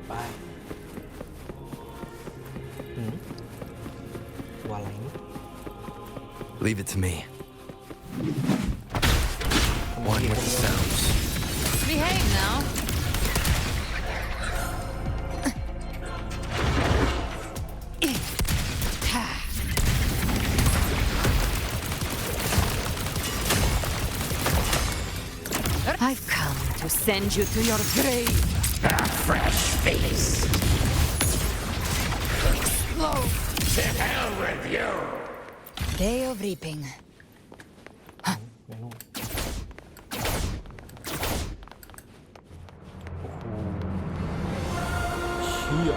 ไปว่าอะไรนี่ Leave it to me. One with the sounds. Behave now. I've come to send you to your grave. A fresh face. Explode. To hell with you. Day of reaping. ไปนู่นโอ้โหเชี่ย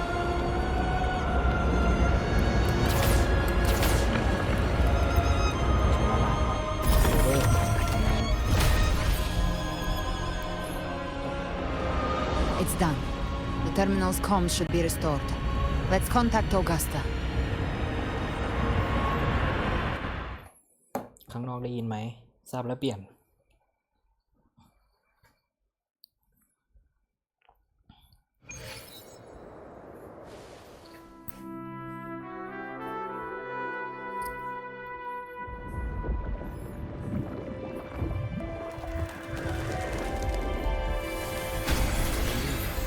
It's done. The terminal's comms should be restored. Let's contact Augusta. ข้างนอกได้ยินไหมทราบแล้วเปลี่ยน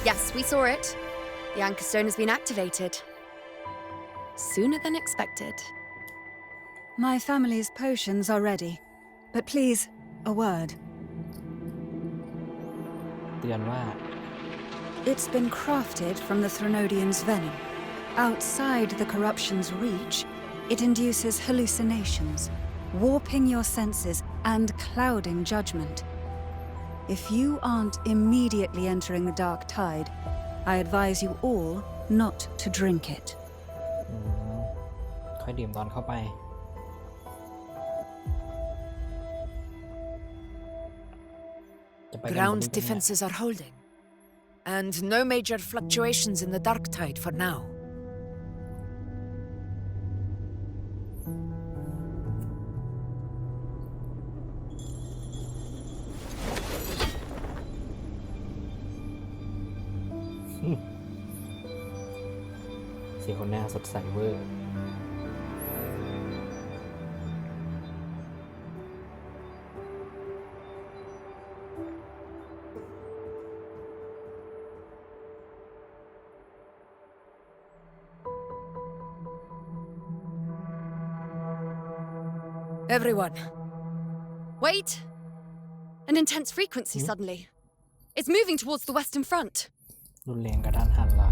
Yes, we saw it. The anchor stone has been activated. Sooner than expected. My family's potions are ready. But please, a word. เตือนว่า It's been crafted from the Threnodian's venom. Outside the corruption's reach, it induces hallucinations, warping your senses and clouding judgment. If you aren't immediately entering the dark tide, I advise you all not to drink it. ค่อยดื่มตอนเข้าไป จะไปกัน Ground ตรงนี้ defenses are holding. And no major fluctuations in the dark tide for now. เสียงคนหน้าสดใสเวอร์ Everyone, Wait! An intense frequency suddenly. It's moving towards the western front. รุนแรงกระทันหันละ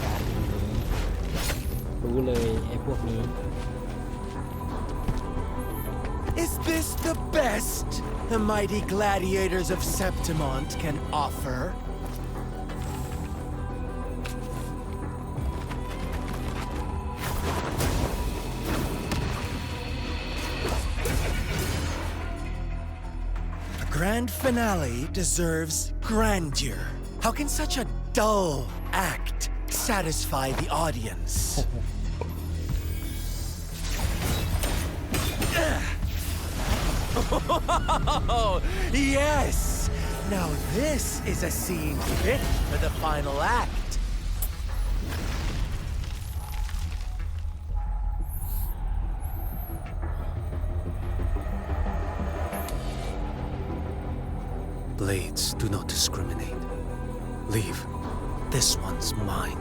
การนี้รู้เลยไอ้พวกนี้ Is this the best the mighty gladiators of Septimont can offer? A grand finale deserves grandeur. How can such a dull act satisfy the audience? Oh, yes! Now this is a scene fit for the final act. Blades do not discriminate. Leave. This one's mine.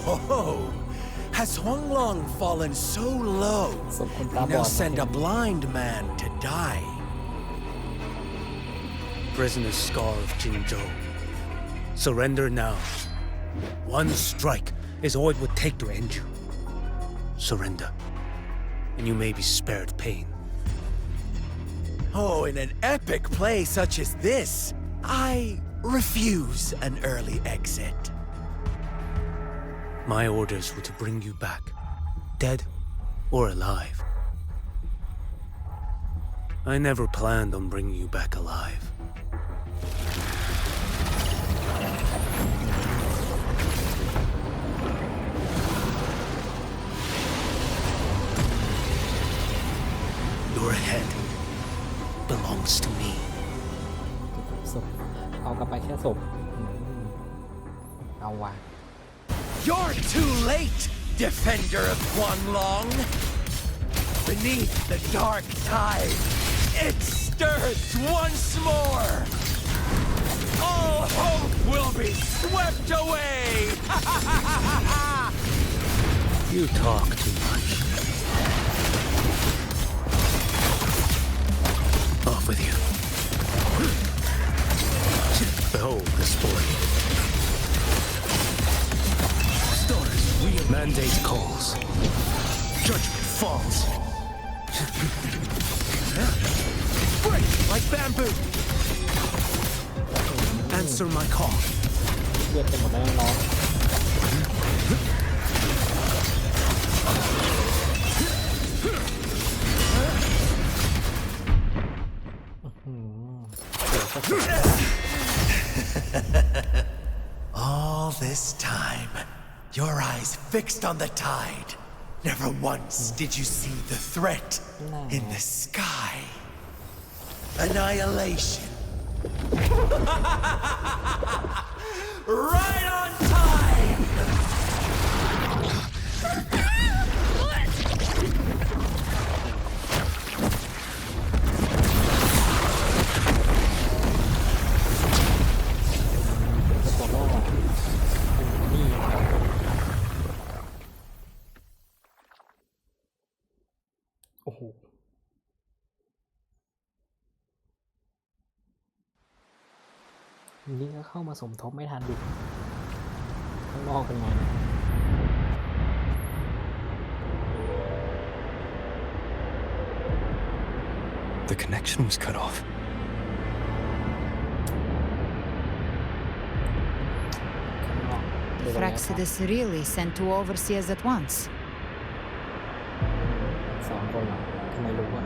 Oh, has Huanglong fallen so low? สมคนตา We บอ now ด send a blind man to die. Prisoner Scar of Jinzhou. Surrender now. One strike is all it would take to end you. Surrender, and you may be spared pain. Oh, in an epic play such as this, I refuse an early exit. My orders were to bring you back, dead or alive. I never planned on bringing you back alive. กลับไปแค่ศพเอาว่ะ You're too late, defender of Guanlong. Beneath the dark tide, it stirs once more. All hope will be swept away. You talk too much. Off with you. Behold the sport. Stars, mandate calls. Judgment falls. Break like bamboo. Answer my call. เลือดเต็มหมดแล้วน้องAll this time, your eyes fixed on the tide. Never once did you see the threat in the sky. Annihilation. Right on time! ตัวล่อนี่โอ้โหนี่ก็เข้ามาสมทบไม่ทันดิข้างนอกเป็นไง The connection was cut off. Fraxidus really sent two overseers at once. สองคนเหรอทำไมรู้อ่ะ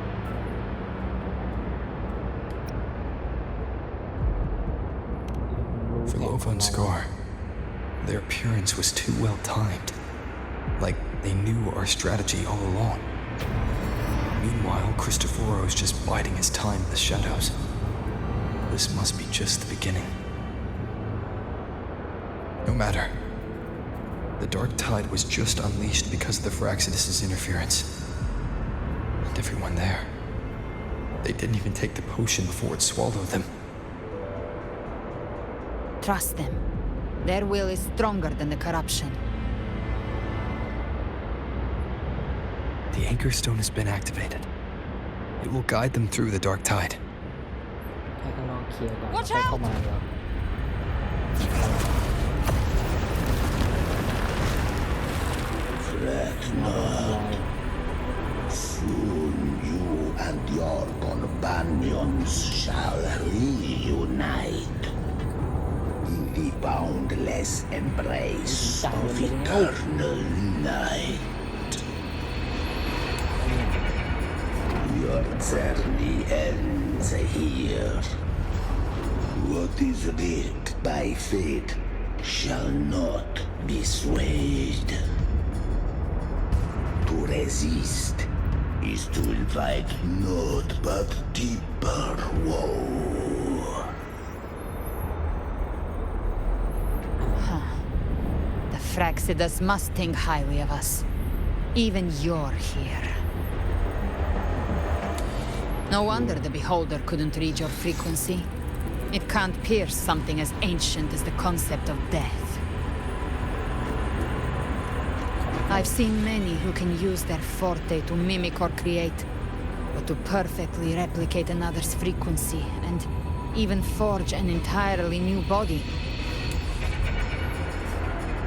For Lova and Scar, their appearance was too well timed. Like they knew our strategy all along. Meanwhile, Christophero's just biding his time in the shadows. This must be just the beginning. No matter. The dark tide was just unleashed because of the Fraxidus' interference. And everyone there. They didn't even take the potion before it swallowed them. Trust them. Their will is stronger than the corruption. The Anchor Stone has been activated. It will guide them through the dark tide. ให้ข้างนอกเคลียร์ก่อน Watch ค่อยเข้ามาเหรอ Fret not. Soon you and your companions shall reunite in the boundless embrace of eternal night. Your journey ends here. What is writ by fate shall not be swayed. To resist is to invite naught but deeper woe. The Fraxidus must think highly of us. Even you're here. No wonder the Beholder couldn't read your frequency. It can't pierce something as ancient as the concept of death. I've seen many who can use their forte to mimic or create, but to perfectly replicate another's frequency and even forge an entirely new body.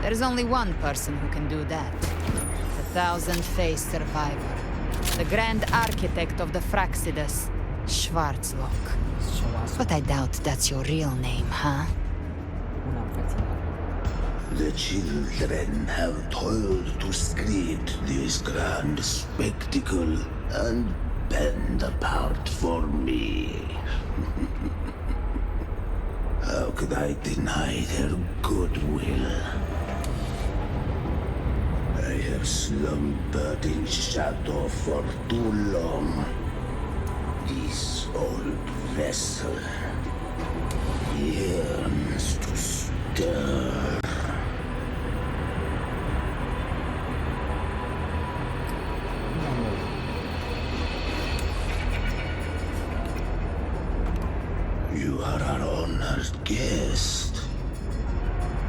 There's only one person who can do that. The thousand-faced survivor. The grand architect of the Fraxidus, Schwarzlock. But I doubt that's your real name, huh? ผู้นำแฟกซี่ The children have toiled to create this grand spectacle and bend apart for me. How could I deny their goodwill? I have slumbered in shadow for too long. This old vessel yearns to stir. You are our honored guest,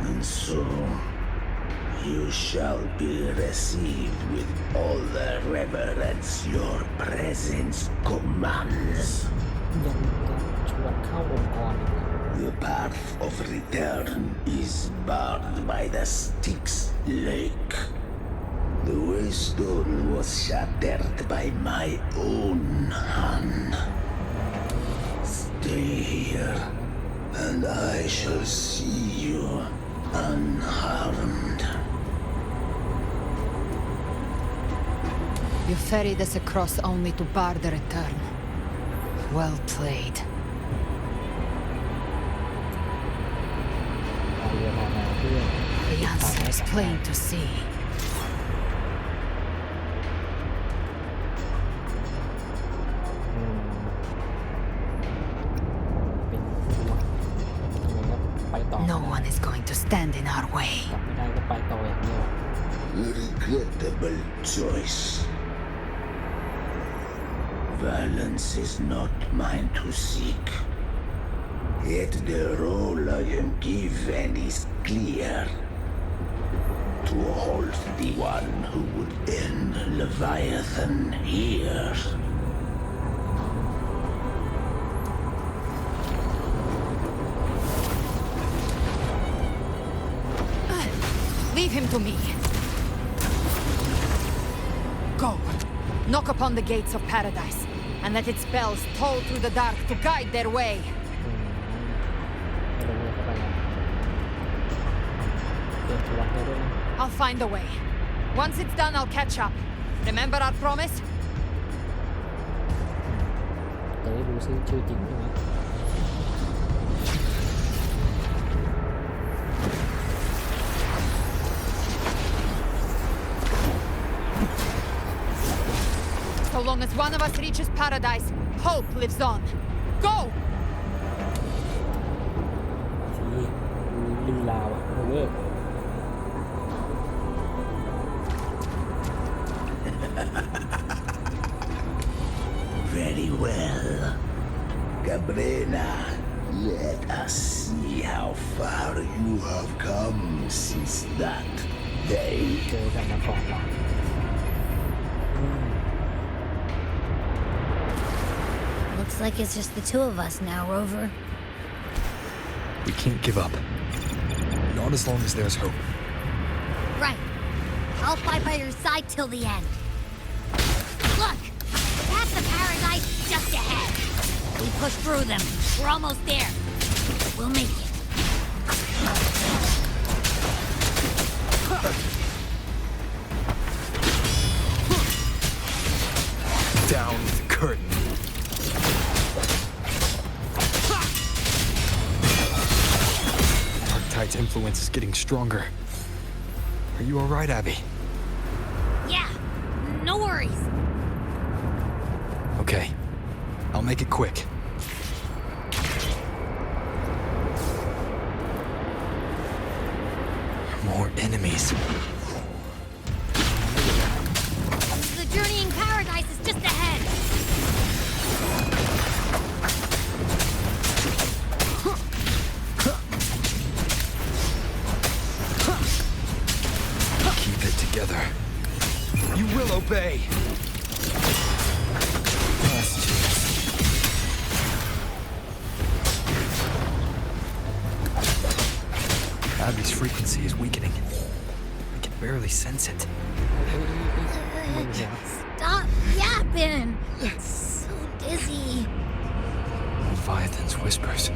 and so you shall be received with all the reverence your presence commands. ยังจะชวนเข้าองค์กรอีก The path of return is barred by the Styx Lake. The waystone was shattered by my own hand. Stay here, and I shall see you unharmed. You ferried us across only to bar the return. Well played. เอาเรือมาเพื่อ The answer is plain to see. เป็นตัวยังไงก็ไปต่อ No one is going to stand in our way. กลับไม่ได้ก็ไปต่ออย่างเดียว A regrettable choice. Violence is not mine to seek. Yet the role I am given is clear. To hold the one who would end Leviathan here. Leave him to me. Go. Knock upon the gates of paradise, and let its bells toll through the dark to guide their way. ให้เราเรือเข้าไปนะเตรียมตัวได้ด้วยนะ I'll find a way. Once it's done, I'll catch up. Remember our promise? แต่ได้รู้ชื่อจริงใช่ไหม So long as one of us reaches paradise, hope lives on. Go! ทีลีลาวอะเวอร์ Very well. Cabrera, let us see how far you have come since that day. เจอกันมาก่อนเรา Looks like it's just the two of us now, Rover. We can't give up. Not as long as there's hope. Right. I'll fight by your side till the end. Look! Path to paradise just ahead. We push through them. We're almost there. We'll make it. Down with the curtain. Archetype's influence is getting stronger. Are you alright, Abby? Yeah. No worries. Okay. I'll make it quick. More enemies. The journey in paradise is just ahead. Keep it together. You will obey. Abby's frequency is weakening. I can barely sense it. Stop yapping. It's so dizzy. Leviathan's whispers.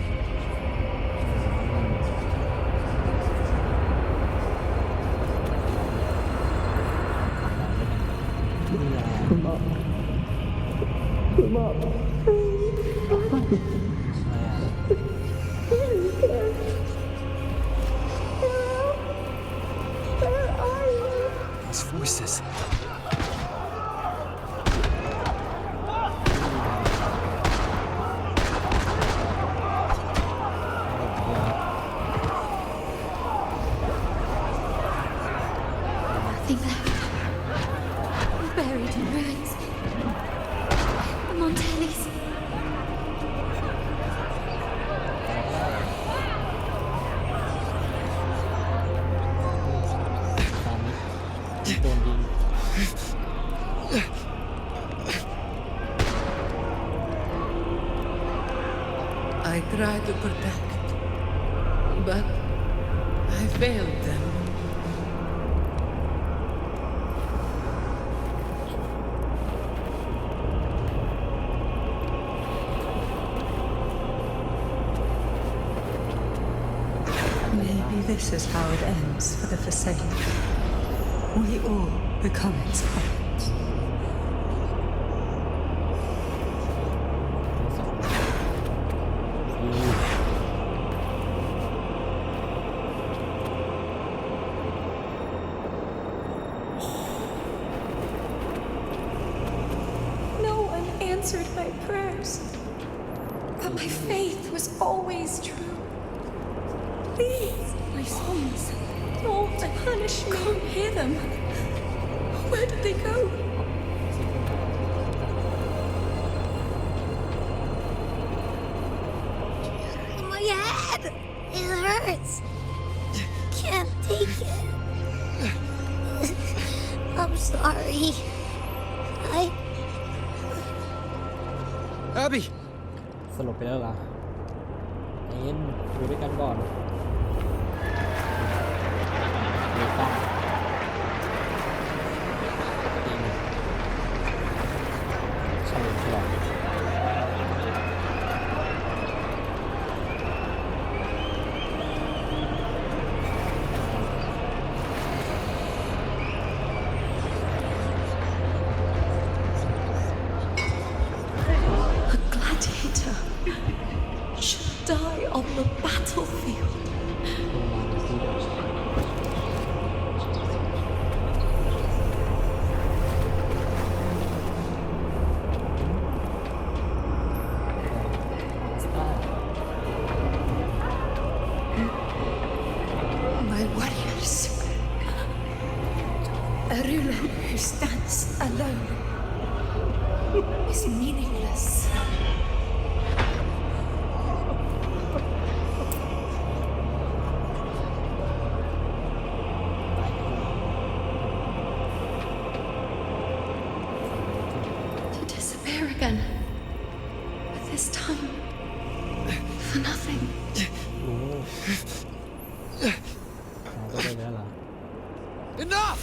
These voices. Nothing left. Buried in ruins. The Montellis. ตอนนี้โดนยิง I tried to protect, but I failed them. Maybe this is how it ends for the Forsaken. We all become its puppets. สองยิง No one answered my prayers. But my faith was always true. Please, my sons, don't punish me. Can't hear them. Where did they go? My head! It hurts. Can't take it. I'm sorry. Abby! สลบไปแล้วล่ะใจเย็นอยู่ด้วยกันก่อนเดี๋ยวตั้งตีหนึ่งเฉลิมฉลอง A gladiator should die on the battlefield. ลงมาในที่เดิม My warriors. A ruler who stands alone is meaningless. To disappear again. But this time, for nothing. โอ้ก็ได้แล้วล่ะ Enough!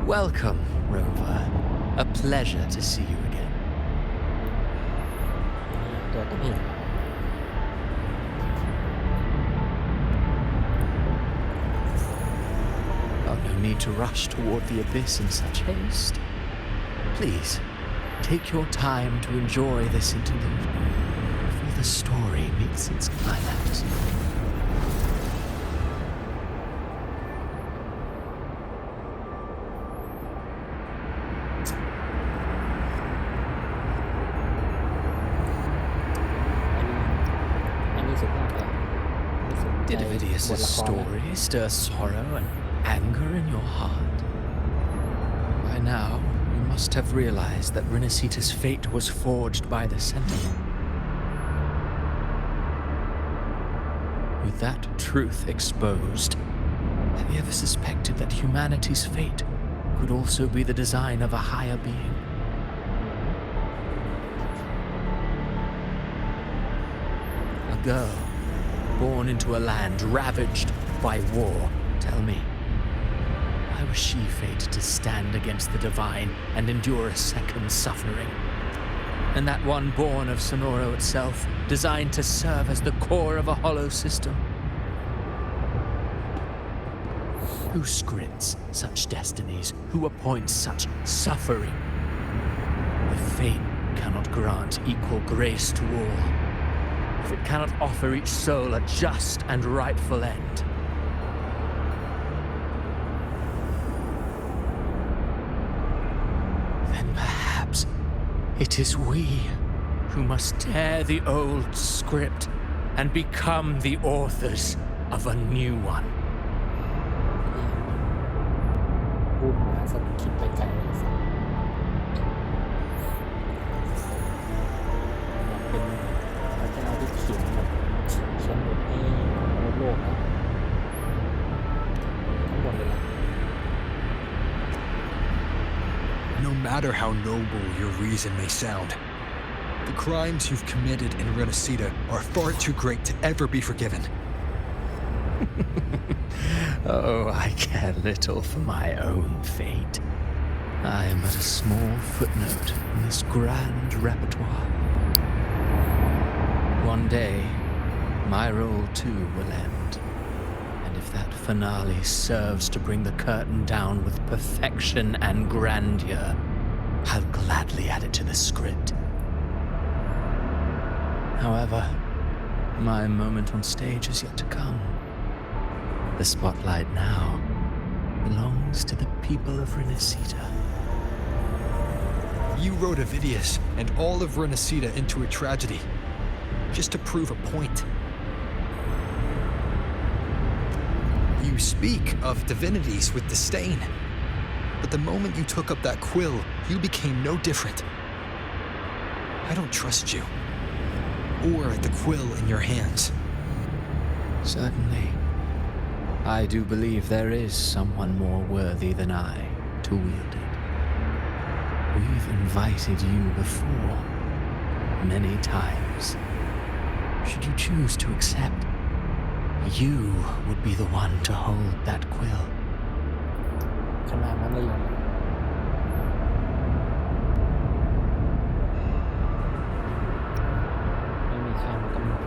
Welcome, Rover. A pleasure to see you again. ตัวต้นเหตุ Oh, no need to rush toward the abyss in such haste. Please, take your time to enjoy this interlude before the story meets its climax. Did Ovidius' story stir sorrow and anger in your heart? By now, you must have realized that Renacita's fate was forged by the Sentinel. With that truth exposed, have you ever suspected that humanity's fate could also be the design of a higher being? A girl born into a land ravaged by war. Tell me, why was she fated to stand against the divine and endure a second suffering? and that one born of Sonoro itself, designed to serve as the core of a hollow system. Who scripts such destinies? Who appoints such suffering? If fate cannot grant equal grace to all, if it cannot offer each soul a just and rightful end, then perhaps it is we who must tear the old script and become the authors of a new one. พูดมาสักคิดไปไกลเลยสักเป็นพระเจ้าที่เขียนบทให้โลกนะทั้งหมดเลยล่ะ No matter how noble your reason may sound, the crimes you've committed in Renacida are far too great to ever be forgiven. Oh, I care little for my own fate. I am but a small footnote in this grand repertoire. One day, my role too will end. And if that finale serves to bring the curtain down with perfection and grandeur, I'll gladly add it to the script. However, my moment on stage is yet to come. The spotlight now belongs to the people of Renacida. You wrote Avidius and all of Renacida into a tragedy, just to prove a point. You speak of divinities with disdain, but the moment you took up that quill, you became no different. I don't trust you, or the quill in your hands. Certainly. I do believe there is someone more worthy than I to wield it. We've invited you before, many times. Should you choose to accept, you would be the one to hold that quill. ขนาดนั้นเลยเหรอ ไม่มีใครมากำหนด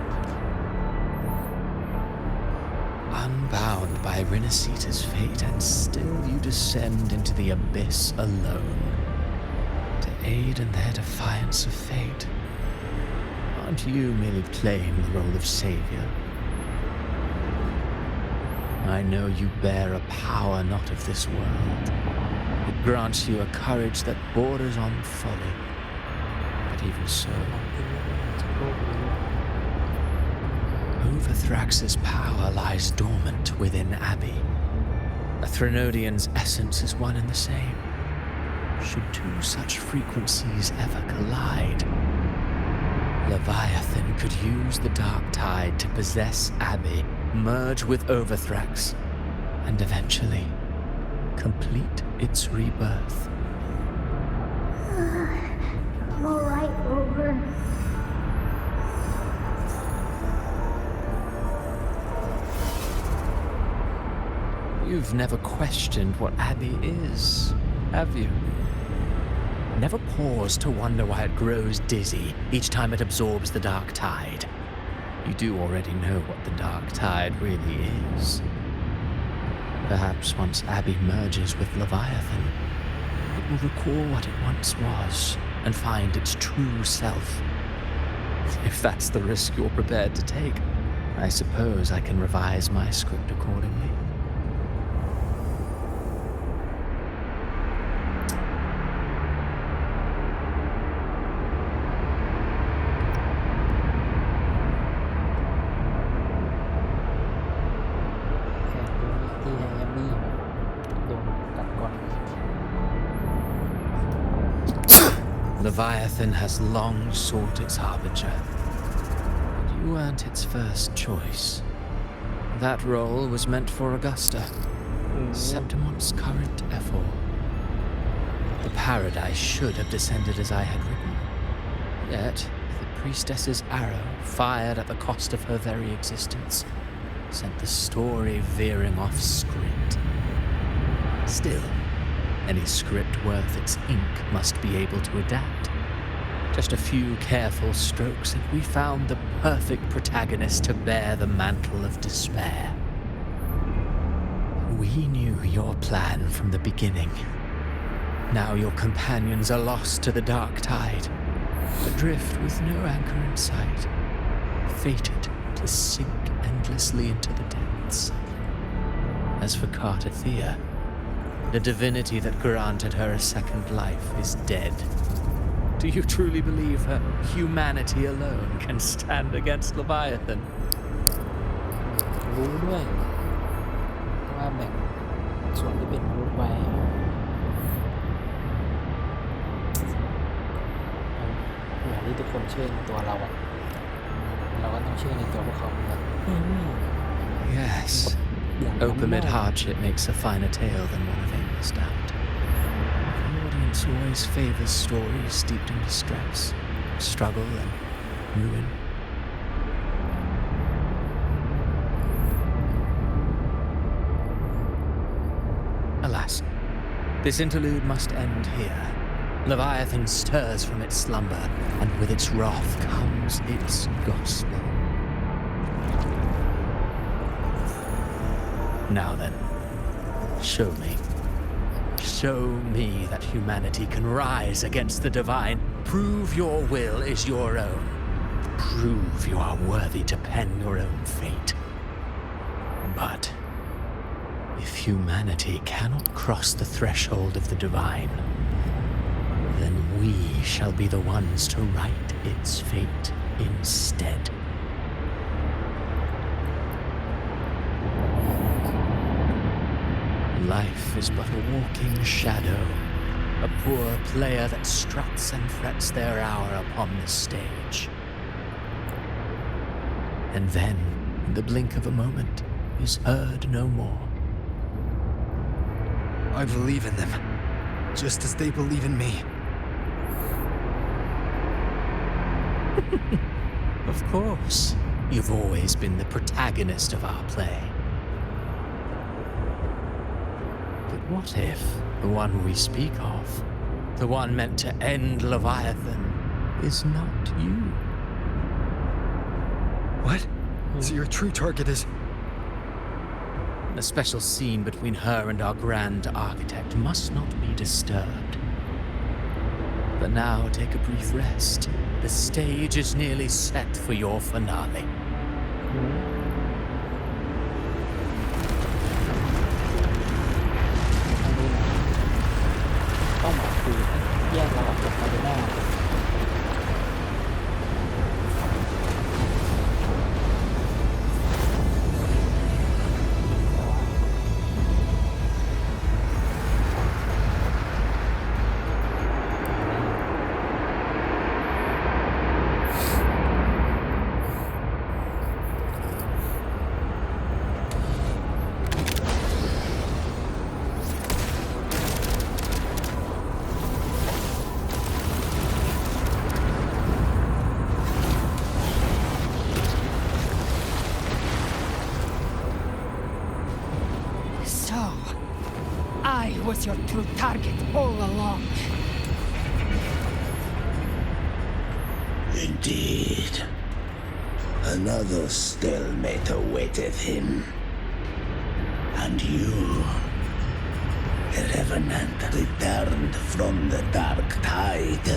Unbound by Renacita's fate, and still you descend into the abyss alone to aid in their defiance of fate. Aren't you merely playing the role of savior? I know you bear a power not of this world. It grants you a courage that borders on folly. But even so, Overthrax's power lies dormant within Abbey. A Threnodian's essence is one and the same. Should two such frequencies ever collide, Leviathan could use the dark tide to possess Abbey, merge with Overthrax, and eventually complete its rebirth. I'm alright, Over. You've never questioned what Abbey is, have you? Never paused to wonder why it grows dizzy each time it absorbs the dark tide. You do already know what the dark tide really is. Perhaps once Abbey merges with Leviathan, it will recall what it once was and find its true self. If that's the risk you're prepared to take, I suppose I can revise my script accordingly. Leviathan has long sought its harbinger, and you weren't its first choice. That role was meant for Augusta, Septimon's current ephor. The paradise should have descended as I had written. Yet, the priestess's arrow, fired at the cost of her very existence, sent the story veering off script. Still, any script worth its ink must be able to adapt. Just a few careful strokes, and we found the perfect protagonist to bear the mantle of despair. We knew your plan from the beginning. Now your companions are lost to the dark tide, adrift with no anchor in sight, fated to sink endlessly into the depths. As for Cartathea, the divinity that granted her a second life is dead. Do you truly believe her humanity alone can stand against Leviathan? รู้ด้วยว่าแบ่งส่วนที่เป็นมนุษย์ไว้เหมือนที่ทุกคนเชื่อในตัวเราอะเราก็ต้องเชื่อในตัวพวกเขาเหมือนกัน Yes. Open-mid hardship makes a finer tale than one of aimless doubt. The audience always favors stories steeped in distress, struggle, and ruin. Alas, this interlude must end here. Leviathan stirs from its slumber, and with its wrath comes its gospel. Now then, show me that humanity can rise against the divine. Prove your will is your own. Prove you are worthy to pen your own fate. But if humanity cannot cross the threshold of the divine, then we shall be the ones to write its fate instead. Life is but a walking shadow, a poor player that struts and frets their hour upon the stage. And then, in the blink of a moment, is heard no more. I believe in them, just as they believe in me. Of course, you've always been the protagonist of our play. But what if the one we speak of, the one meant to end Leviathan, is not you? What? So your true target is... The special scene between her and our grand architect must not be disturbed. But now take a brief rest. The stage is nearly set for your finale. เป้าหมายคือแยกเราออกจากคาร์เดน่าI was your true target all along. Indeed. Another stalemate awaited him. And you, a revenant returned from the dark tide.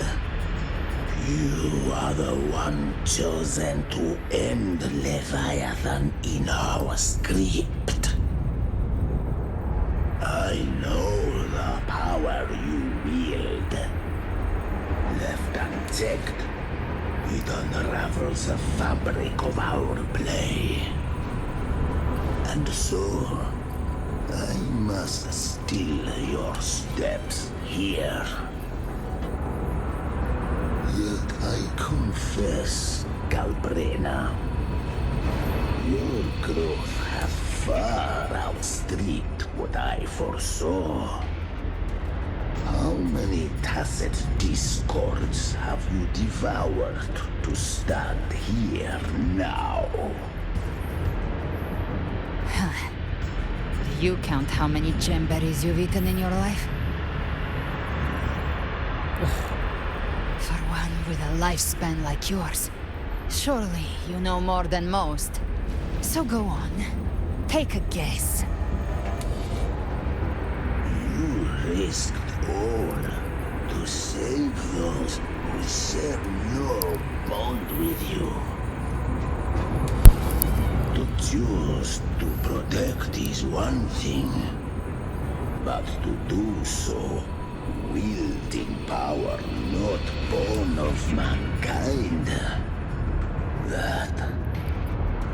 You are the one chosen to end Leviathan in our script. I know the power you wield. Left unchecked, it unravels the fabric of our play. And so, I must steal your steps here. Yet I confess, Galbrena, your growth has far outstripped what I foresaw. How many tacit discords have you devoured to stand here now? Do you count how many gemberries you've eaten in your life? For one with a lifespan like yours, surely you know more than most. So go on. Take a guess. You risked all to save those who share no bond with you. To choose to protect is one thing, but to do so wielding power not born of mankind, that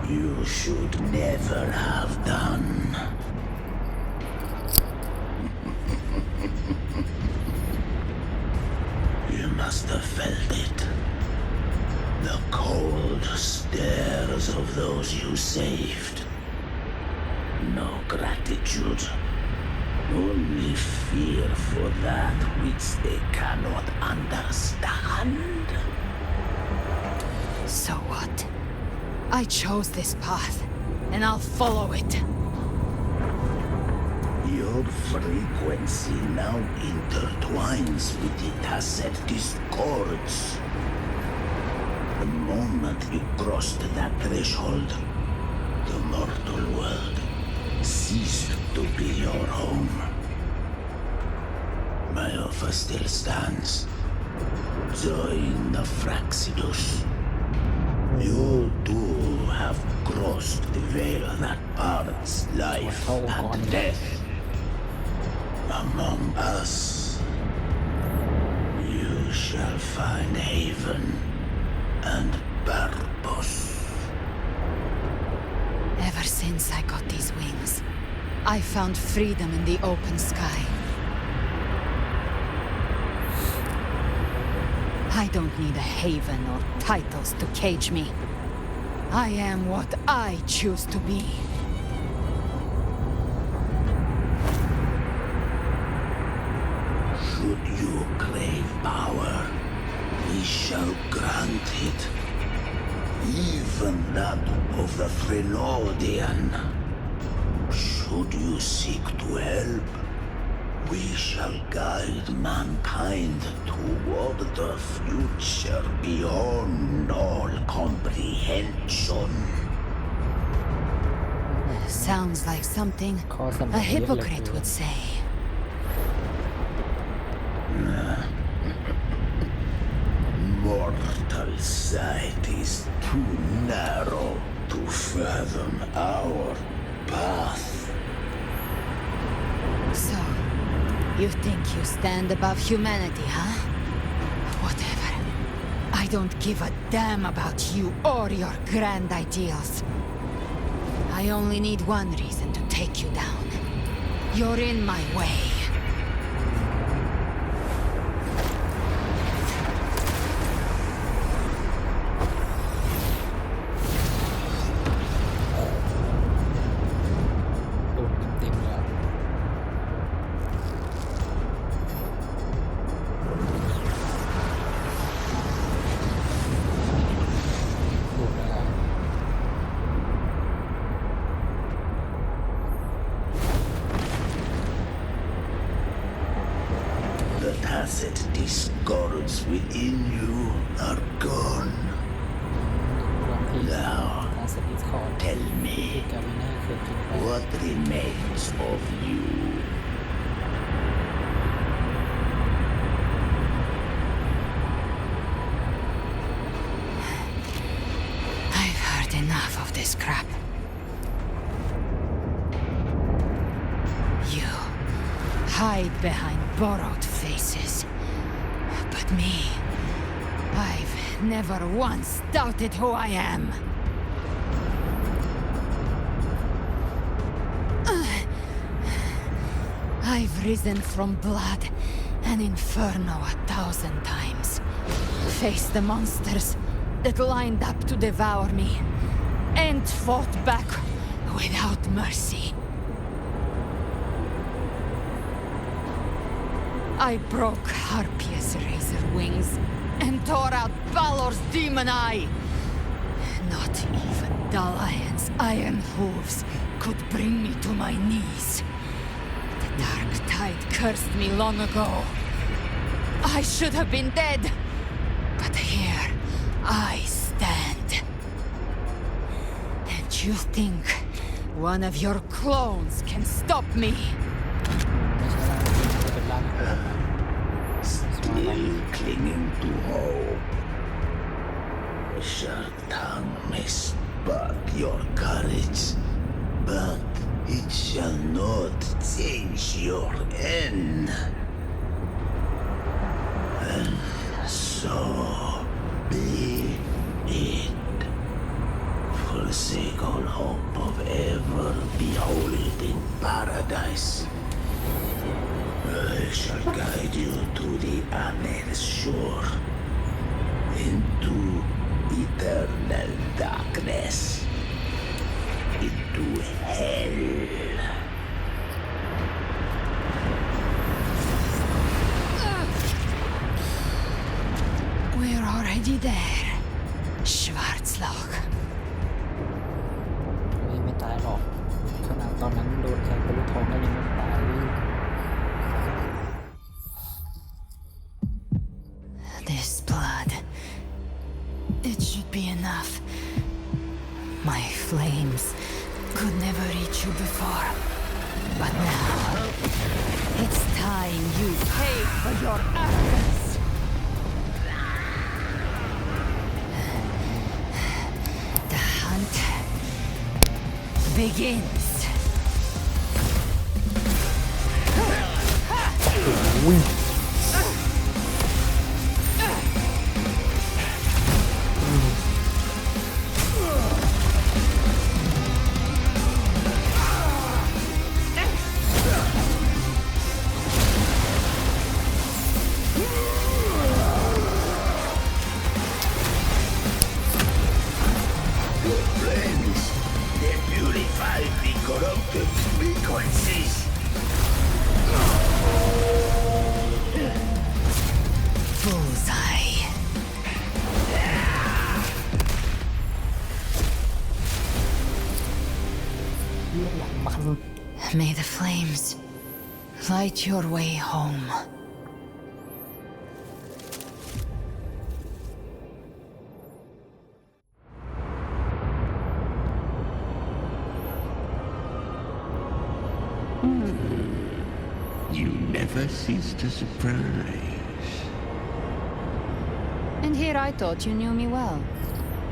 you should never have done. You must have felt it. The cold stares of those you saved. No gratitude. Only fear for that which they cannot understand. So what? I chose this path, and I'll follow it. Your frequency now intertwines with the Tacet discords. The moment you crossed that threshold, the mortal world ceased to be your home. My offer still stands. Join the Fraxidus. You too have crossed the veil that parts life and death. Among us, you shall find haven and purpose. Ever since I got these wings, I found freedom in the open sky. I don't need a haven or titles to cage me. I am what I choose to be. Should you crave power, we shall grant it. Even that of the Frelodian. Should you seek to help, we shall guide mankind toward the future beyond all comprehension. Sounds like something a hypocrite would say. Mortal sight is too narrow to fathom our path. So, you think you stand above humanity, huh? Whatever. I don't give a damn about you or your grand ideals. I only need one reason to take you down. You're in my way. Tacet discords within you are gone. Now, tell me, what remains of you? I've heard enough of this crap. You hide behind borrowed faces. But me, I've never once doubted who I am. I've risen from blood and inferno 1,000 times. Faced the monsters that lined up to devour me, and fought back without mercy. I broke Harpia's razor wings and tore out Balor's demon eye. Not even Dalayan's iron hooves could bring me to my knees. The dark tide cursed me long ago. I should have been dead, But here I stand. And you think one of your clones can stop me? Still clinging to hope. Shark tongue may spark your courage, but it shall not change your end. And so be it. Forsake all hope of ever beholding paradise. I shall guide you to the Amel's shore, into eternal darkness, into hell. We're already there, Schwarzloch. ไม่ตายหรอกขนาดตอนนั้นโดนแทงทะลุท้องแล้วยังไม่ตายเลย This blood, it should be enough. My flames could never reach you before, but now it's time you pay for your actions. The hunt begins. Your flames, they purify the corrupted frequencies. Bullseye. May the flames light your way home. You never cease to surprise. And here I thought you knew me well.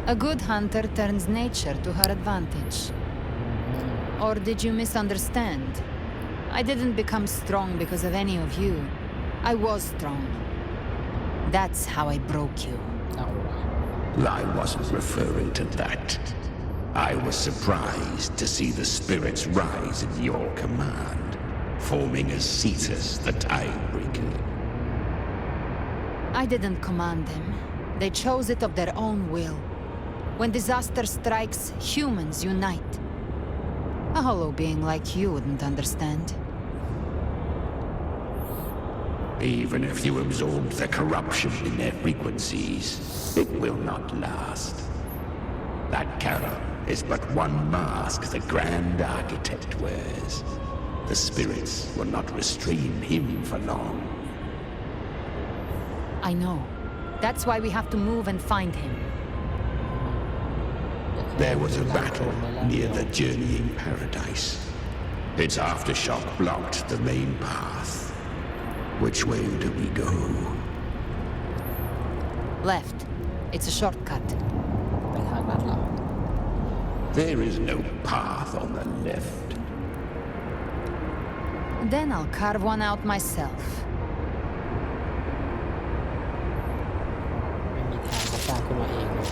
A good hunter turns nature to her advantage. Or did you misunderstand? I didn't become strong because of any of you. I was strong. That's how I broke you. I wasn't referring to that. I was surprised to see the spirits rise in your command, forming as Cetus the Tidebreaker. I didn't command them. They chose it of their own will. When disaster strikes, humans unite. A hollow being like you wouldn't understand. Even if you absorb the corruption in their frequencies, it will not last. That Kara is but one mask the Grand Architect wears. The spirits will not restrain him for long. I know. That's why we have to move and find him. There was a battle near the Journeying Paradise. Its aftershock blocked the main path. Which way do we go? Left. It's a shortcut. There is no path on the left. Then I'll carve one out myself. ไม่มีทางจะสร้างขึ้นมาเองเลย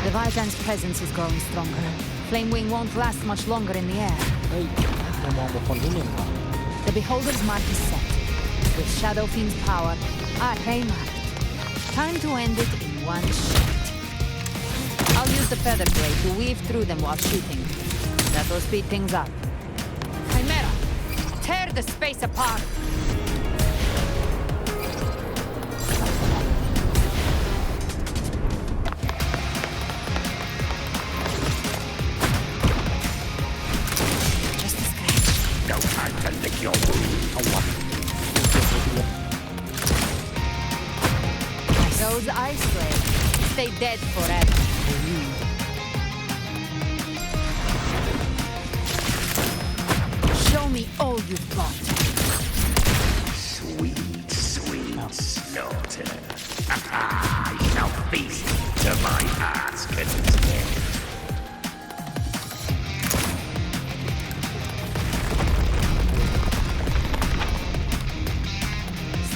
Leviathan's presence is growing stronger. Flame Wing won't last much longer in the air. เฮ้ยเรามองบุคคลที่หนึ่งเหรอ The Beholder's mark is set. With Shadow Fiend's power, our prey marked. Time to end it in one shot. I'll use the feather blade to weave through them while shooting. That will speed things up. Chimera, tear the space apart! Just a scratch. No time to lick your wound. Those ice blades stay dead forever. Show me all you've got. Sweet, sweet slaughter. I shall feast to my heart's content.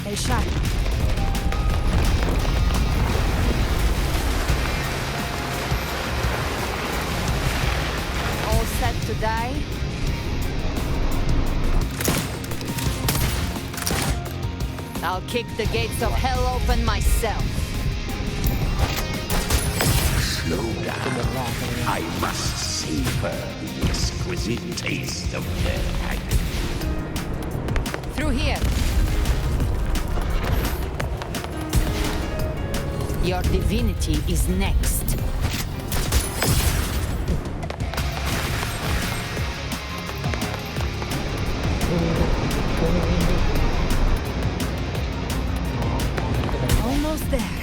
Stay sharp. All set to die? I'll kick the gates of hell open myself. Slow down. I must savor the exquisite taste of their agony. Through here. Your divinity is next. Almost there.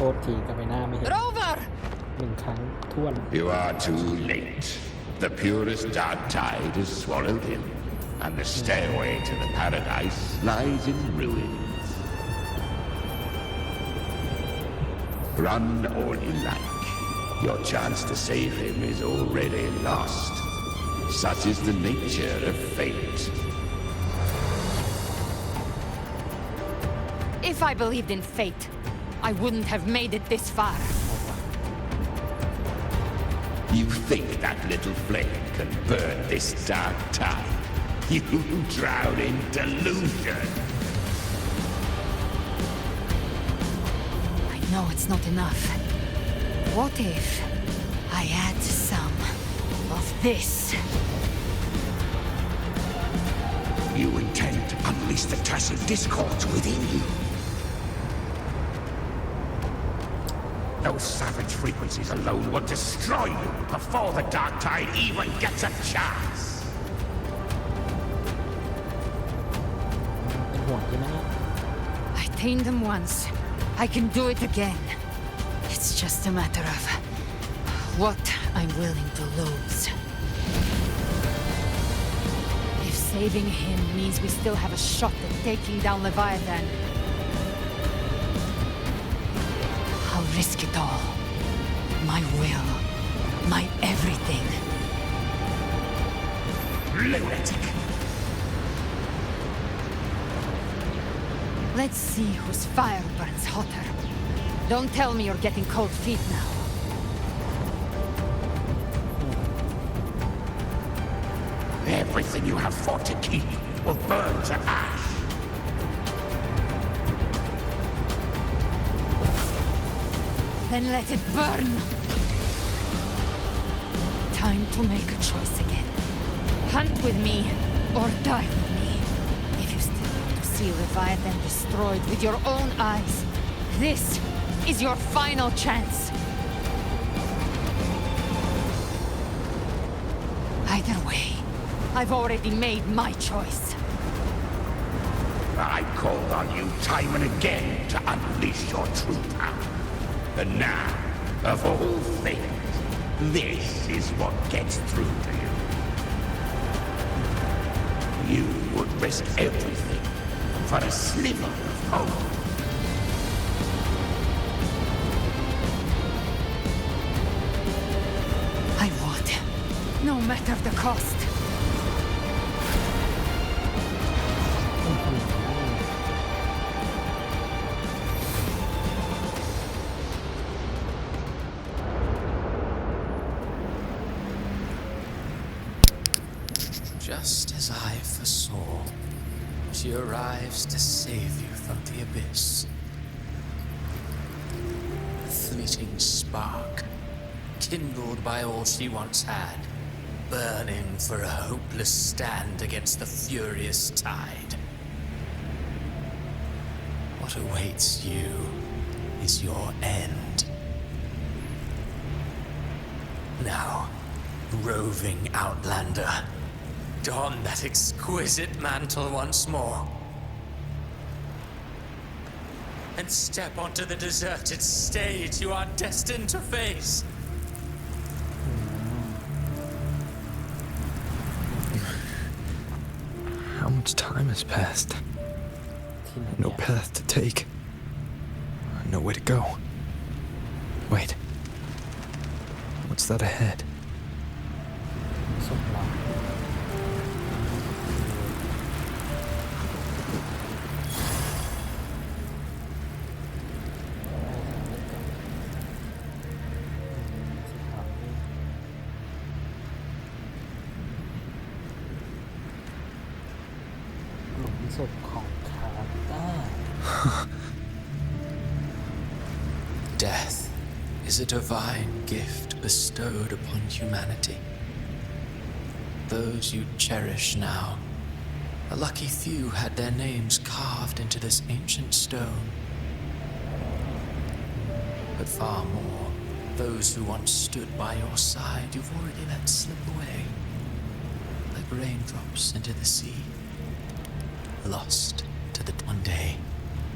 โทษทีกับไปหน้าไม่เห็น Rover! 1 ครั้งท้วน You are too late. The purest dark tide has swallowed him, and the stairway to the paradise lies in ruins. Run all you like. Your chance to save him is already lost. Such is the nature of fate. If I believed in fate, I wouldn't have made it this far. You think that little flame can burn this dark tide? You drown in delusion. I know it's not enough. What if I add some of this? You intend to unleash the Tassie discords within you. Those savage frequencies alone will destroy you before the dark tide even gets a chance. เป็นห่วงใช่ไหมเนี่ย I tamed them once. I can do it again. It's just a matter of what I'm willing to lose. If saving him means we still have a shot at taking down Leviathan, I'll risk it all. My will. My everything. Lunatic! Let's see whose fire burns hotter. Don't tell me you're getting cold feet now. Everything you have fought to keep will burn to ash. Then let it burn! Time to make a choice again. Hunt with me, or die with me. If you still want to see Leviathan destroyed with your own eyes, this is your final chance. Either way, I've already made my choice. I called on you time and again to unleash your true power. And now, of all things, this is what gets through to you. You would risk everything for a sliver of hope. matter the cost. Just as I foresaw, she arrives to save you from the abyss. A fleeting spark, kindled by all she once had, burning for a hopeless stand against the furious tide. What awaits you is your end. Now, roving outlander, don that exquisite mantle once more and step onto the deserted stage you are destined to face. How much time has passed? No path to take. Nowhere to go. Wait. What's that ahead? Death is a divine gift bestowed upon humanity. Those you cherish now, a lucky few had their names carved into this ancient stone. But far more, those who once stood by your side you've already let slip away, like raindrops into the sea. Lost to the one day,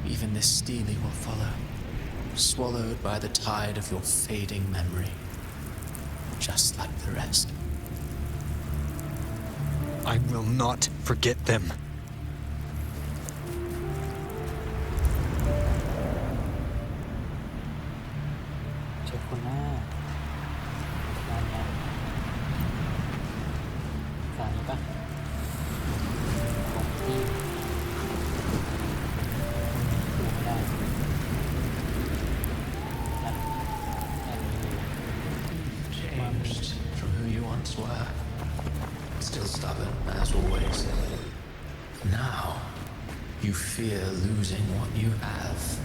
even this steely will follow, swallowed by the tide of your fading memory, just like the rest. I will not forget them. Changed from who you once were. Still stubborn, as always. Now, you fear losing what you have.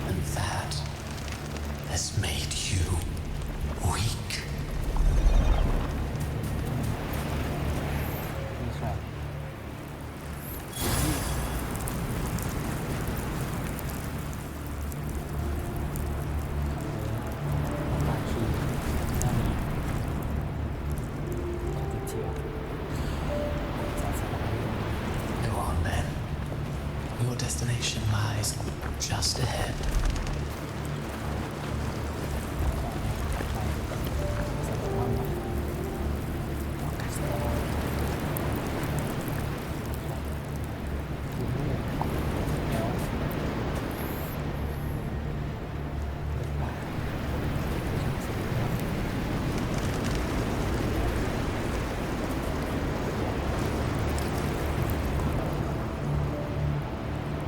And that has made you weak. Go on then. Your destination lies just ahead.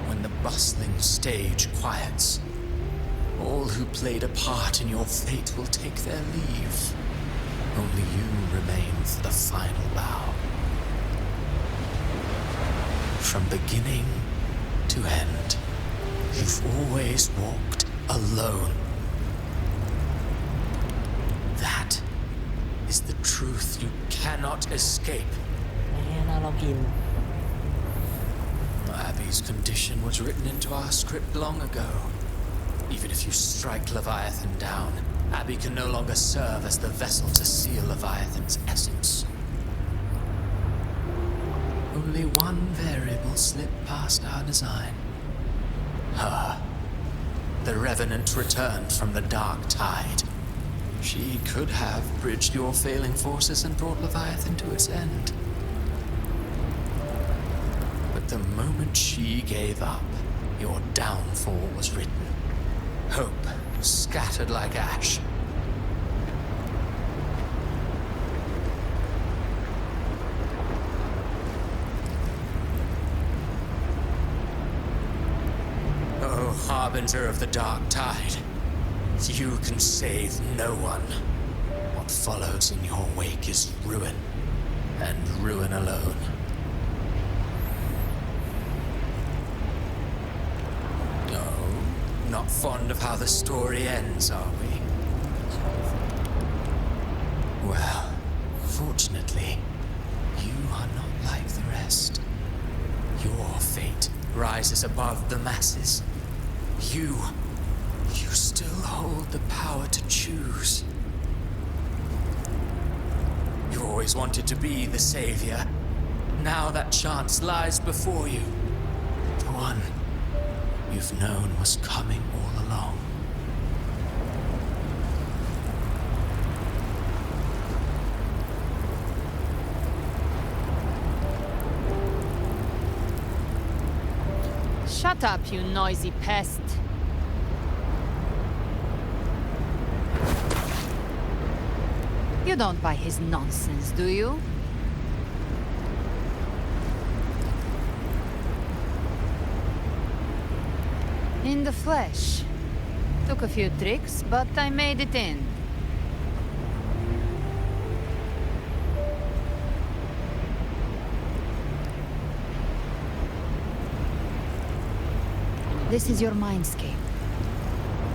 When the bustling stage quiets, all who played a part in your fate will take their leave. Only you remain for the final bow. From beginning to end, you've always walked alone. That is the truth you cannot escape. Abby's condition was written into our script long ago. Even if you strike Leviathan down, Abby can no longer serve as the vessel to seal Leviathan's essence. Only one variable slipped past our design. The Revenant returned from the Dark Tide. She could have bridged your failing forces and brought Leviathan to its end. But the moment she gave up, your downfall was written. Hope scattered like ash. Oh, harbinger of the Dark Tide. You can save no one. What follows in your wake is ruin, and ruin alone. No, not fond of how the story ends, are we? Well, fortunately, you are not like the rest. Your fate rises above the masses. You still hold the power to choose. You always wanted to be the savior. Now that chance lies before you. The one you've known was coming all along. Shut up, you noisy pest. You don't buy his nonsense, do you? In the flesh. Took a few tricks, but I made it in. This is your mindscape.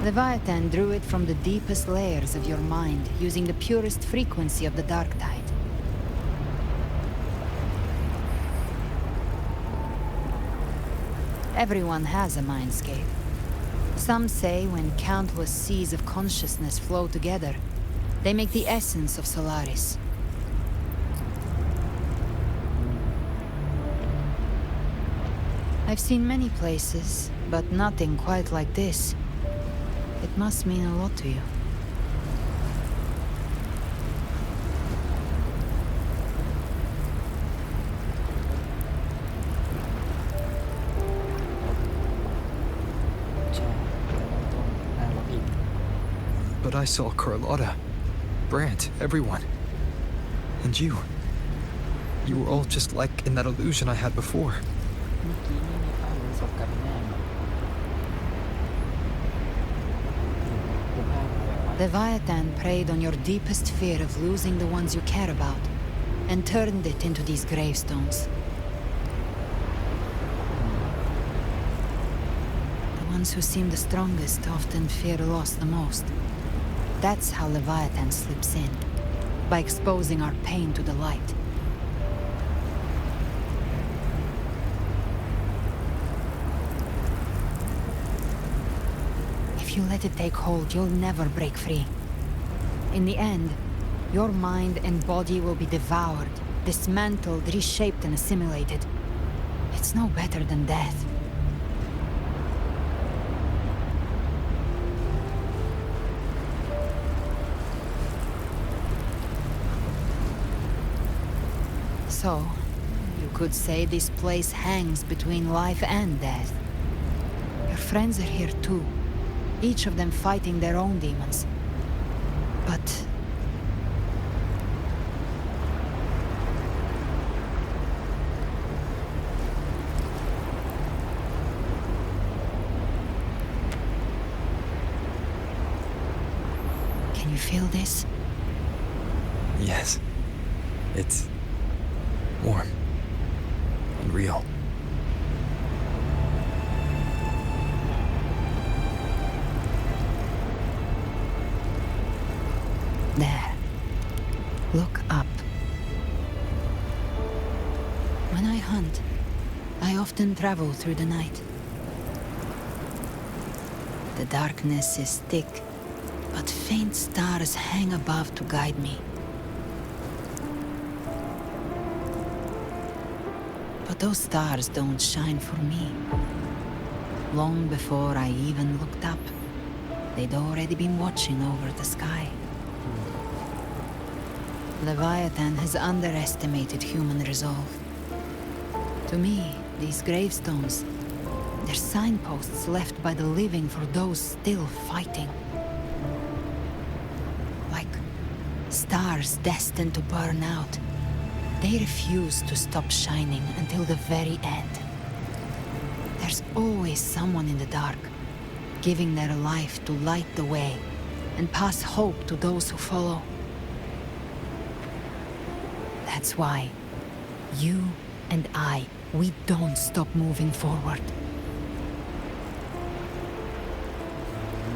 Leviathan drew it from the deepest layers of your mind, using the purest frequency of the Dark Tide. Everyone has a mindscape. Some say when countless seas of consciousness flow together, they make the essence of Solaris. I've seen many places, but nothing quite like this. It must mean a lot to you. But I saw Carlotta, Brant, everyone. And you. You were all just like in that illusion I had before. Leviathan preyed on your deepest fear of losing the ones you care about, and turned it into these gravestones. The ones who seem the strongest often fear loss the most. That's how Leviathan slips in, by exposing our pain to the light. If you let it take hold, you'll never break free. In the end, your mind and body will be devoured, dismantled, reshaped, and assimilated. It's no better than death. So, you could say this place hangs between life and death. Your friends are here too, each of them fighting their own demons. But... can you feel this? Yes. It's warm and real. There. Look up. When I hunt, I often travel through the night. The darkness is thick, but faint stars hang above to guide me. But those stars don't shine for me. Long before I even looked up, they'd already been watching over the sky. Leviathan has underestimated human resolve. To me, these gravestones, they're signposts left by the living for those still fighting. Like stars destined to burn out, they refuse to stop shining until the very end. There's always someone in the dark, giving their life to light the way and pass hope to those who follow. That's why you and I, we don't stop moving forward.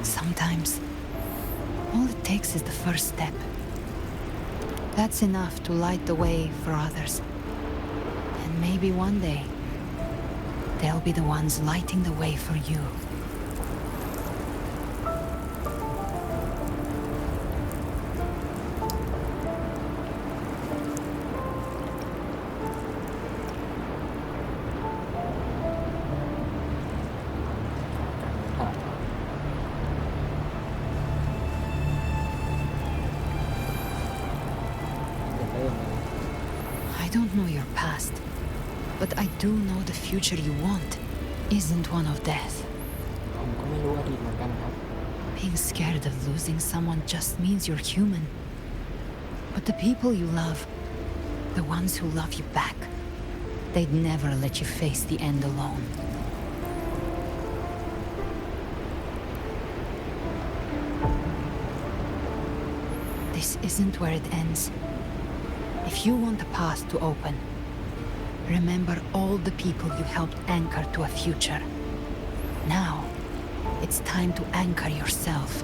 Sometimes, all it takes is the first step. That's enough to light the way for others. And maybe one day, they'll be the ones lighting the way for you. I don't know your past, but I do know the future you want isn't one of death. ผมก็ไม่รู้อดีตเหมือนกันครับ Being scared of losing someone just means you're human. But the people you love, the ones who love you back, they'd never let you face the end alone. This isn't where it ends. If you want the path to open, remember all the people you helped anchor to a future. Now, it's time to anchor yourself.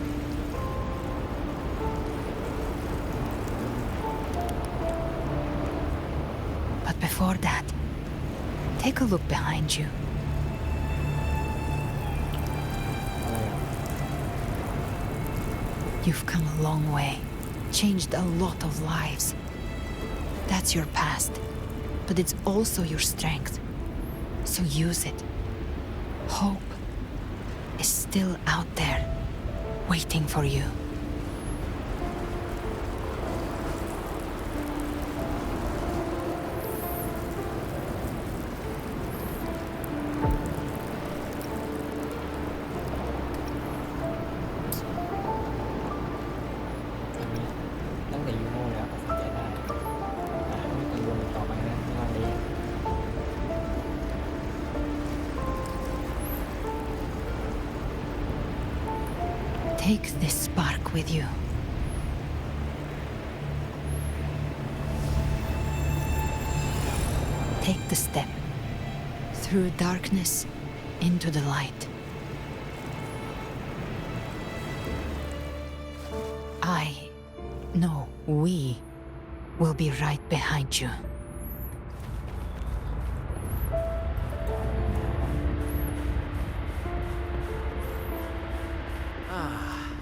But before that, take a look behind you. You've come a long way, changed a lot of lives. That's your past, but it's also your strength. So use it. Hope is still out there, waiting for you. Take this spark with you. Take the step through darkness into the light. We will be right behind you.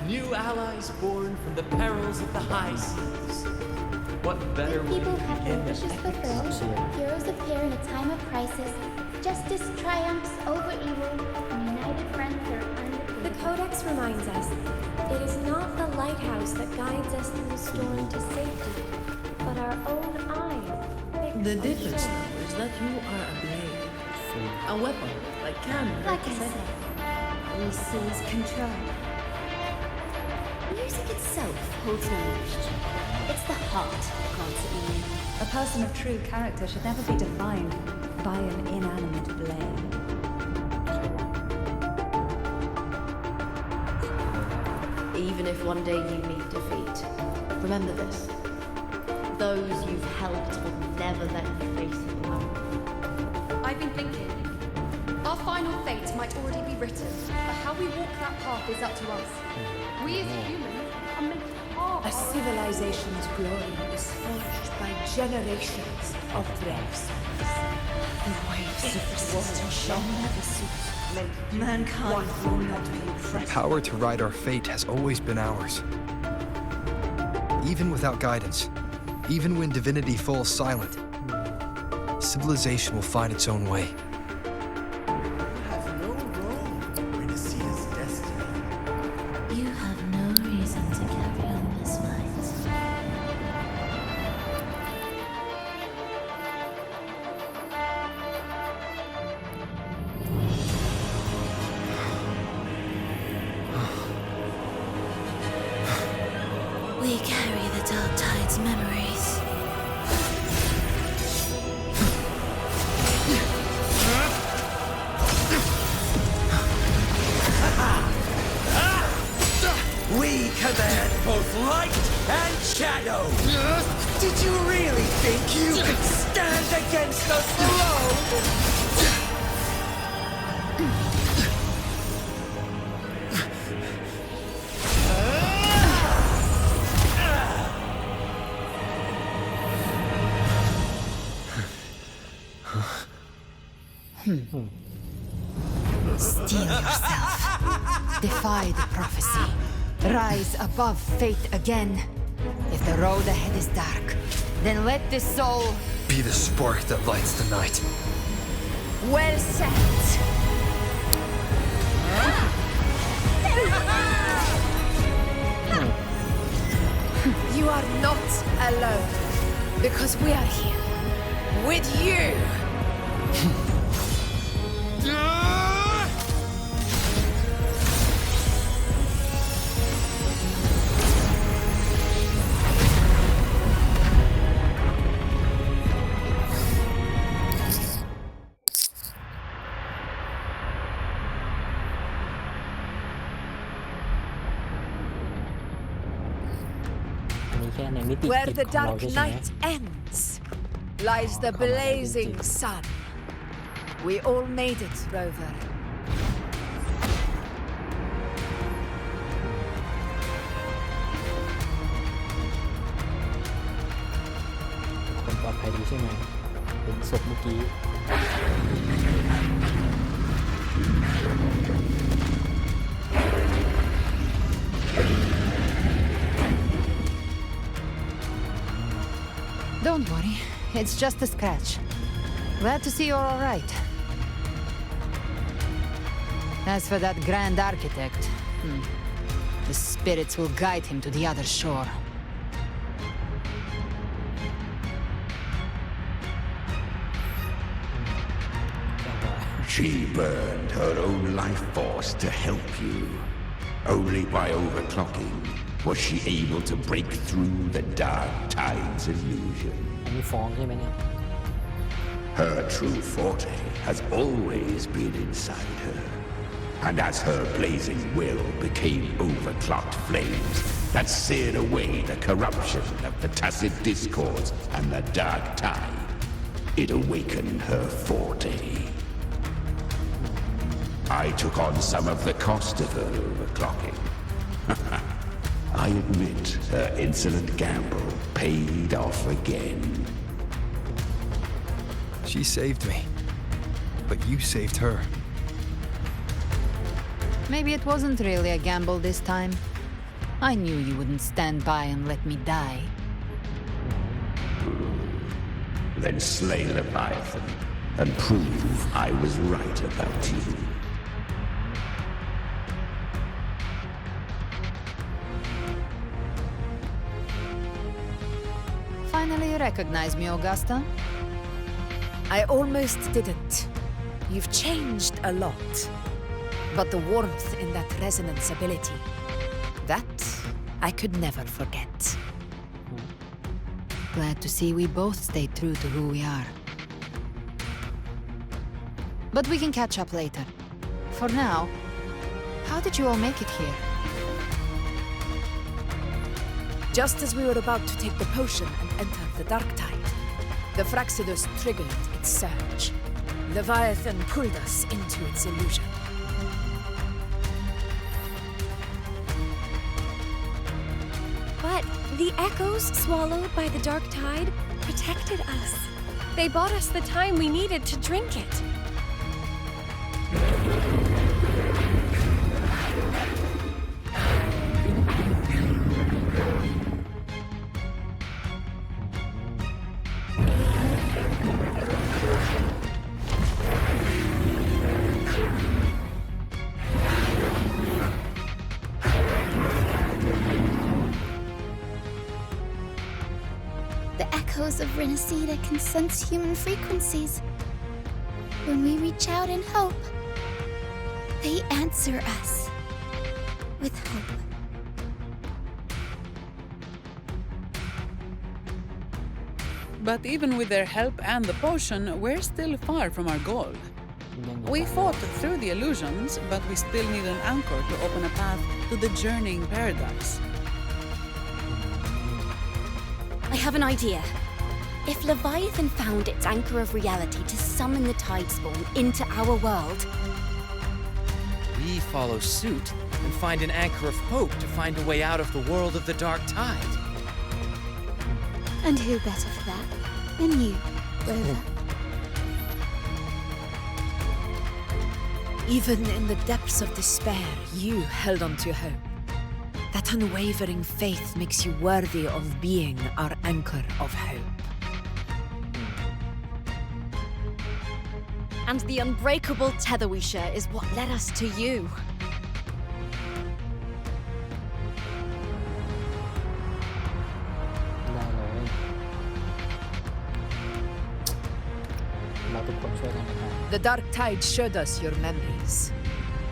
New allies born from the perils of the high seas. What better way to begin than epics? Heroes appear in a time of crisis. Justice triumphs over evil, and united friends are undefeated. The Codex reminds us, it is not the lighthouse that guides us through the storm to safety, but our own eyes. The difference, though, is that you are a blade. A weapon, like Cameron. Like I said, we seize control. Music itself holds no mystery. It's the heart that grants it meaning. A person of true character should never be defined by an inanimate blade. Even if one day you meet defeat, remember this. Those you've helped will never let you face it alone. I've been thinking. Our final fate might already be written, but how we walk that path is up to us. We as humans are meant to carve A civilization's glory is forged by generations of braves. The waves of resistance shall never cease. Mankind will not be The oppressed. power to ride our fate has always been ours. Even without guidance, even when divinity falls silent, civilization will find its own way. You have no role those memories. We command both light and shadow. Did you really think you could stand against us alone? Steel yourself. Defy the prophecy. Rise above fate again. If the road ahead is dark, then let this soul Be the spark that lights the night. Well said. You are not alone, because we are here with you. Where the dark night ends, lies the blazing sun. We all made it, Rover.คนปลอดภัยดีใช่ไหมเป็นศพเมื่อกี้ Don't worry, it's just a scratch. Glad to see you're all right. As for that Grand Architect, the spirits will guide him to the other shore. She burned her own life force to help you. Only by overclocking was she able to break through the dark tide's illusion. อันนี้ฟ้องใช่ไหมเนี่ย Her true forte has always been inside her. And as her blazing will became overclocked flames that seared away the corruption of the tacit discords and the dark tide, it awakened her forte. I took on some of the cost of her overclocking. I admit her insolent gamble paid off again. She saved me. But you saved her. Maybe it wasn't really a gamble this time. I knew you wouldn't stand by and let me die. Then slay Leviathan and prove I was right about you. Finally you recognize me, Augusta? I almost didn't. You've changed a lot. But the warmth in that resonance ability, that I could never forget. Glad to see we both stayed true to who we are. But we can catch up later. For now, how did you all make it here? Just as we were about to take the potion and enter the dark tide, the Fraxidus triggered its surge. Leviathan pulled us into its illusion. But the echoes swallowed by the dark tide protected us. They bought us the time we needed to drink it. The echoes of Renacida can sense human frequencies. When we reach out in hope, they answer us with hope. But even with their help and the potion, we're still far from our goal. We fought through the illusions, but we still need an anchor to open a path to the journeying paradise. I have an idea. If Leviathan found its anchor of reality to summon the Tidespawn into our world, we follow suit and find an anchor of hope to find a way out of the world of the dark tide. And who better for that than you, Wuwa? Even in the depths of despair, you held on to hope. That unwavering faith makes you worthy of being our anchor of hope. and the unbreakable tether we share is what led us to you. ได้เลยเราทุกคนช่วยกันนะครับ The dark tide showed us your memories.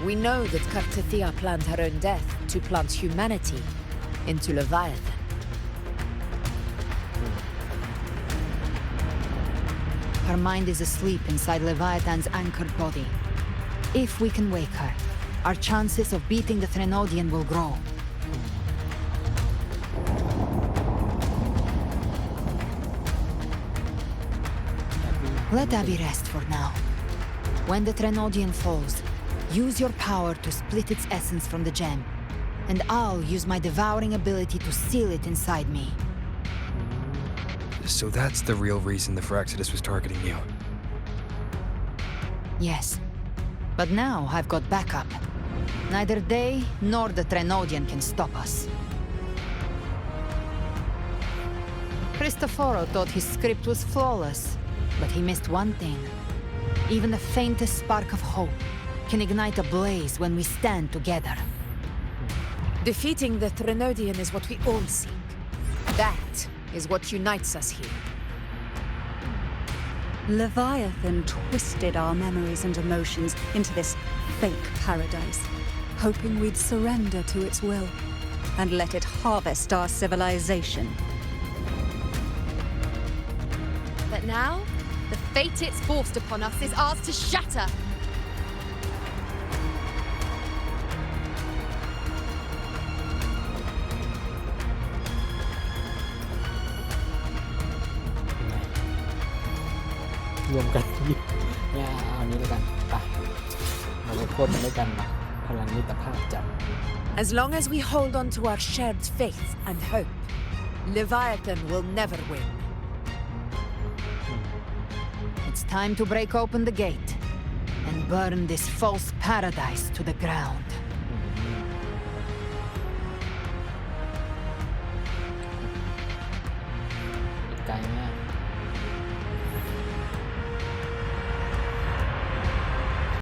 We know that Kartathea planned her own death to plant humanity into Leviathan. Her mind is asleep inside Leviathan's anchored body. If we can wake her, our chances of beating the Threnodian will grow. Let Abby rest for now. When the Threnodian falls, use your power to split its essence from the gem, and I'll use my devouring ability to seal it inside me. So that's the real reason the Fraxidus was targeting you. Yes. But now I've got backup. Neither they nor the Threnodian can stop us. Cristoforo thought his script was flawless, but he missed one thing. Even the faintest spark of hope can ignite a blaze when we stand together. Defeating the Threnodian is what we all seek. That is what unites us here. Leviathan twisted our memories and emotions into this fake paradise, hoping we'd surrender to its will and let it harvest our civilization. But now, the fate it's forced upon us is ours to shatter. รวมกันเนี่ยเอานี้แล้วกันไปเราไปพ่นมันด้วยกันนะพลังมิตรภาพจัด As long as we hold on to our shared faith and hope, Leviathan will never win. It's time to break open the gate and burn this false paradise to the ground.